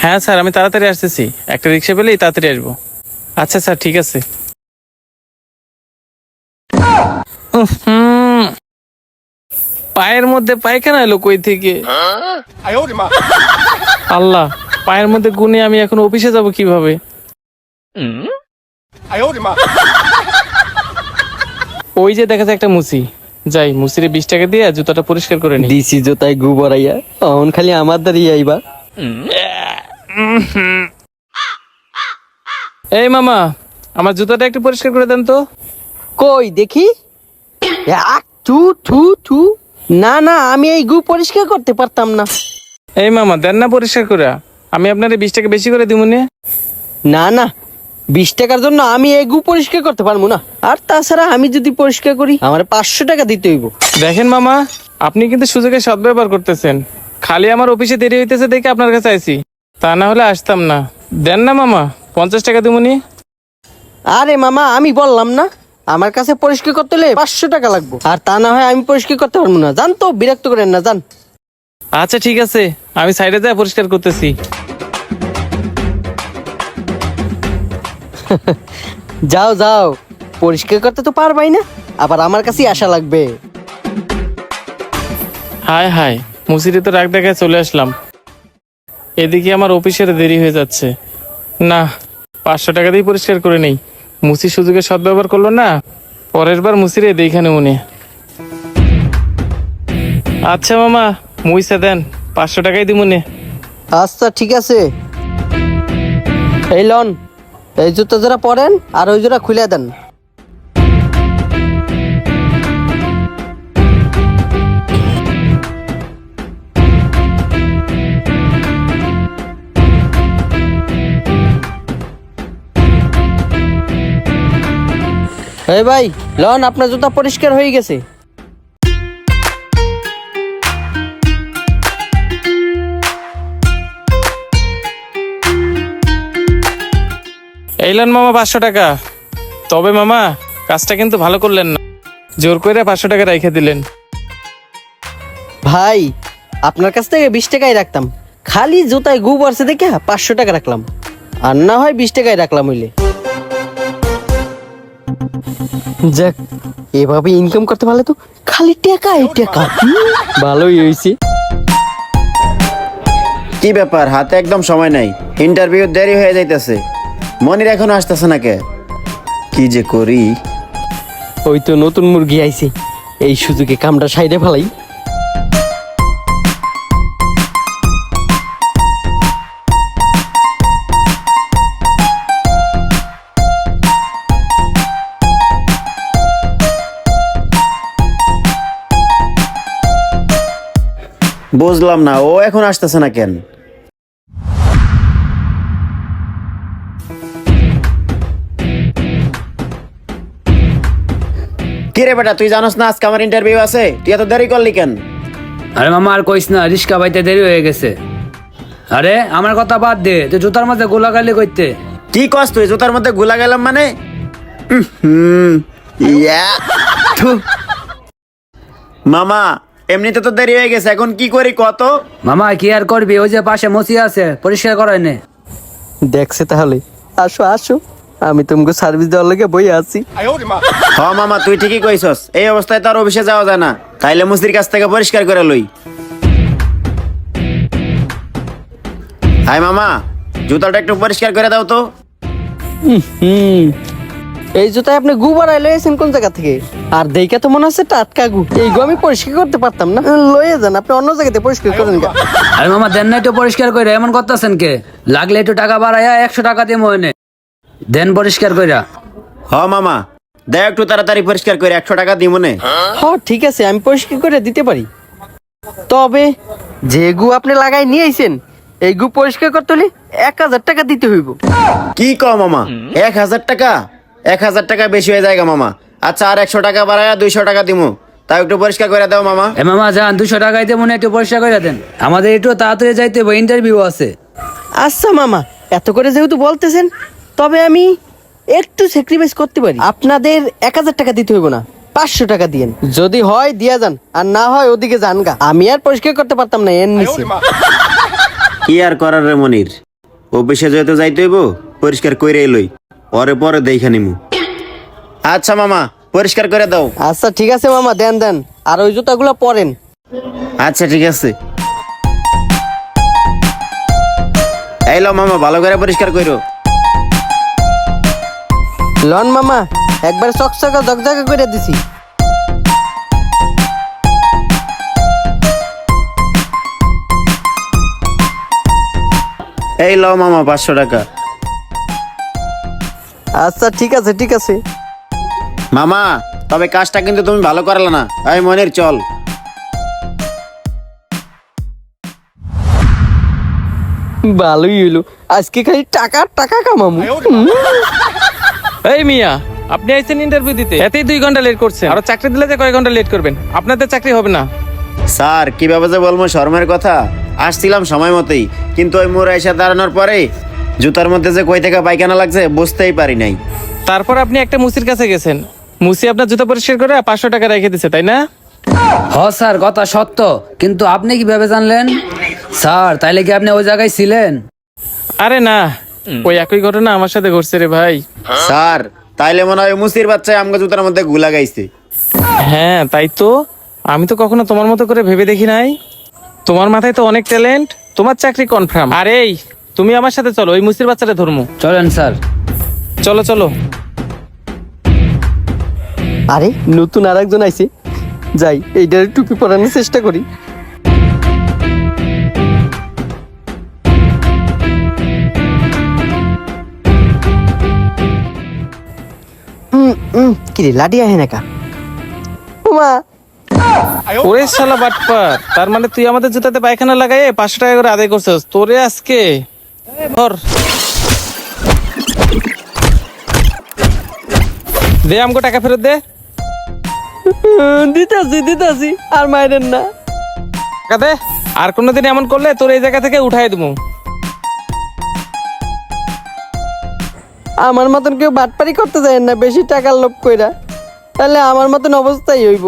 হ্যাঁ স্যার, আমি তাড়াতাড়ি আসতেছি, একটা রিক্সা পেলেই তাড়াতাড়ি আসবো। আচ্ছা স্যার, ঠিক আছে। হুম, পায়ের মধ্যে পায়খানা এলো কই থেকে? আল্লাহ, পায়ের মধ্যে গুনে আমি এখন অফিসে যাব কিভাবে? ওই যে দেখা যায় একটা মুসি, যাই মুসিরে 20 টাকা দিয়ে জুতাটা পরিষ্কার করে নি। দিছি জোতায় গু বড়াইয়া অন খালি আমার দাঁড়িয়ে আইবা। এই মামা, আমার জুতাটা একটু পরিষ্কার করে দেন তো। কই দেখি। থু থু থু। না না, আমি এই গু পরিষ্কার করতে পারতাম না। এই মামা, দেন না পরিষ্কার করে, আমি আপনারে 20 টাকা বেশি করে দিব নে। না না, 20 টাকার জন্য আমি এই গু পরিষ্কার করতে পারবো না। আর তাছাড়া আমি যদি পরিষ্কার করি আমার 500 টাকা দিতে হইব। দেখেন মামা, আপনি কিন্তু সুযোগের সদ্ব্যবহার করতেছেন। খালি আমার অফিসে দেরি হইতেছে দেখে আপনার কাছে আইছি, তা না হলে আসতাম না। দেন না মামা, 50 টাকা দিবনি। আরে মামা, আমি বললাম না আমার কাছে পরিষ্কার করতে হলে 500 টাকা লাগবে, আর তা না হয় আমি পরিষ্কার করতে পারবো না। জান তো, বিরক্ত করেন না, জান। আচ্ছা ঠিক আছে, আমি সাইডে যাই পরিষ্কার করতেছি। যাও যাও, পরিষ্কার করতে তো পারবাই না, আবার আমার কাছেই আসা লাগবে। হায় হায়, মুসিরে তো রাগ দেখায় চলে আসলাম। এদিকে আমার অফিসের দেরি হয়ে যাচ্ছে। না, 500 টাকা দিয়ে পরিষ্কার করে নেই। মুসি সুযোগের সদ্ব্যবহার করলো না, পরের বার মুসিরে এইখানে মনে। আচ্ছা মামা, মুইসা দেন, 500 টাকাই দিব নে। আচ্ছা ঠিক আছে, এই লন, এই জুতো জোড়া পরেন আর ওই জোড়া খুলে দেন। এই ভাই, লন, আপনার জুতা পরিষ্কার হয়ে গেছে। এইলেন মামা 500 টাকা। তবে মামা, কাজটা কিন্তু ভালো করলেন না, জোর করে 500 টাকা রেখে দিলেন। ভাই, আপনার কাছ থেকে 20 টাকাই রাখতাম, খালি জুতায় গু পড়ছে দেখে 500 টাকা রাখলাম, আর না হয় 20 টাকাই রাখলাম হইলে। যাক, এভাবে ইনকাম করতে পারলে তো খালি টাকাই টাকা। ভালোই হয়েছে। কি ব্যাপার, হাতে একদম সময় নাই, ইন্টারভিউ দেরি হয়ে যাইতেছে, মনির এখনো আসতেছে না কে? কি যে করি। ওই তো নতুন মুরগি আইছে, এই সুযোগে কামটা সাইডে ফেলাই। বুঝলাম না, ও এখন আসতেছে না কেন? কি রে বেটা, তুই জানোস না আজকে আমার ইন্টারভিউ আছে? তুই এত দেরি করলি কেন? আরে মামা, আর কইস না, রিস্কা পাইতে দেরি হয়ে গেছে। আরে আমার কথা বাদ দে, তুই জুতার মধ্যে গোলা গালি করতে। কি কস তুই? জুতার মধ্যে গুলা গেলাম মানে? হুম, ইয়া, থু। মামা, এমনিতে তো দেরি হয়ে গেছে, এখন কি করি কত? মামা কি আর করবি, ওই যে পাশে মসি আছে, পরিষ্কার করাই নে। দেখছে তাহলে, আসো আসো, আমি তোমাকে সার্ভিস দেওয়ার লাগে বই আছি। হ মামা, তুই ঠিকই কইছস, এই অবস্থায় তো আর অফিসে যাওয়া যায় না, তাইলে মুসির কাছ থেকে পরিষ্কার করে লই। হাই মামা, জুতাটা একটু পরিষ্কার করে দাও তো। এই জুতায় আপনি গু বাড়াই লয়েছেন কোন জায়গা থেকে? আর দেখে তো মনে হচ্ছে টাটকা গু। এই গু আমি পরিষ্কার করতে পারতাম না, লয়ে যান, আপনি অন্য জায়গাতে পরিষ্কার করেন। আরে মামা, দেন না একটু পরিষ্কার করে, এমন করতেছেন কে? লাগলে একটু টাকা বাড়াইয়া 100 টাকা দিয়ে মনে দেন পরিষ্কার কইরা। হ মামা, দেখ একটু তাড়াতাড়ি পরিষ্কার করে, 100 টাকা দিব নে। হ্যাঁ ঠিক আছে, আমি পরিষ্কার করে দিতে পারি, তবে যে গু আপনি লাগাই নিয়ে আইছেন এই গু পরিষ্কার করতে হলে 1000 টাকা দিতে হইব। কি কও মামা, 1000 টাকা? 1000 টাকা বেশি হয়ে যায় মামা। আচ্ছা, আর 100 টাকা বাড়ায়া 200 টাকা দিমু, তাও একটু পরিষ্কার করে দাও মামা। এ মামা যান, 200 টাকা দিয়ে মনে একটু পরিষ্কার করে দেন, আমাদের একটু তাড়াতাড়ি যাইতে হবে, ইন্টারভিউ আছে। আচ্ছা মামা, এত করে যেহেতু বলতেছেন, তবে আমি একটু স্যাক্রিফাইস করতে পারি। আপনাদের 1000 টাকা দিতে হইব না, 500 টাকা দিয়েন, যদি হয় দিয়া যান, আর না হয় ওদিকে যান গা। আমি আর পরিষ্কার করতে পারতাম না এর নিচে। কি আর করার রে মনির, অফিসে যেহেতু যাইতে হইব পরিষ্কার করে এলই, পরে পরে দেখে নিমু। আচ্ছা মামা, পরিষ্কার করে দাও। আচ্ছা ঠিক আছে মামা, দেন দেন। আর ওই জুতাগুলো পরেন। আচ্ছা ঠিক আছে। এই লো মামা, ভালো করে পরিষ্কার করো। লন মামা, একবার চকচকা জকজকা করে দিছি। এই লো মামা 500 টাকা। আচ্ছা ঠিক আছে ঠিক আছে। মামা, তবে কাজটা কিন্তু তুমি ভালো করালে না। এই মনির চল। ভালোই হইলো, আজকে খালি টাকা টাকা কামামু। এই মিয়া, আপনি আইছেন ইন্টারভিউ দিতে, এতেই 2 ঘন্টা লেট করছেন। আরো চাকরি দিলে যে কয় ঘন্টা লেট করবেন? আপনাদের চাকরি হবে না। স্যার, কিভাবে যে বলবো শর্মের কথা। আসছিলাম সময় মতোই, কিন্তু ওই মোড় এসে দাঁড়ানোর পরে জুতার মধ্যে যে কই থেকে পায়খানা লাগছে বুঝতেই পারি নাই। তারপর আপনি একটা মুসির কাছে গেছেন, মুসি আপনার জুতা পরিষ্কার করে 500 টাকা রেখে দিছে, তাই না? হ স্যার, কথা সত্য, কিন্তু আপনি কিভাবে জানলেন? স্যার, তাইলে কি আপনি ওই জায়গায় ছিলেন? আরে না, ওই একই ঘটনা আমার সাথে ঘটছে রে ভাই। স্যার, তাইলে মনে হয় মুসির বাচ্চায় আমগো জুতার মধ্যে গুলা গাইছে। হ্যাঁ তাই তো, আমি তো কখনো তোমার মতো করে ভেবে দেখি নাই। তোমার মাথায় তো অনেক ট্যালেন্ট, তোমার চাকরি কনফার্ম। আর এই, তুমি আমার সাথে চলো, ওই মুসির বাচ্চাটা ধর্ম। চলেন স্যার। চলো চলো। আরে নতুন আর একজন আইছে, যাই এইটার টুপি পরানোর চেষ্টা করি। কিরে লাডি আহে নাকা মা। ওরে শালা বাটপার, তার মানে তুই আমাদের জুতাতে পায়খানা লাগাই 500 টাকা করে আদায় করছিস। তোরে আজকে ধর, দে আমগো টাকা ফেরত দে। দিতাছি দিতাছি, আর মাইরেন না। টাকা দে, আর কোনোদিন এমন করলে তোর এই জায়গা থেকে উঠাই দেবো। আমার মতন কেউ বাটপারি করতে যায় না বেশি টাকার লোভ কইরা, তাহলে আমার মতন অবস্থাই হইব।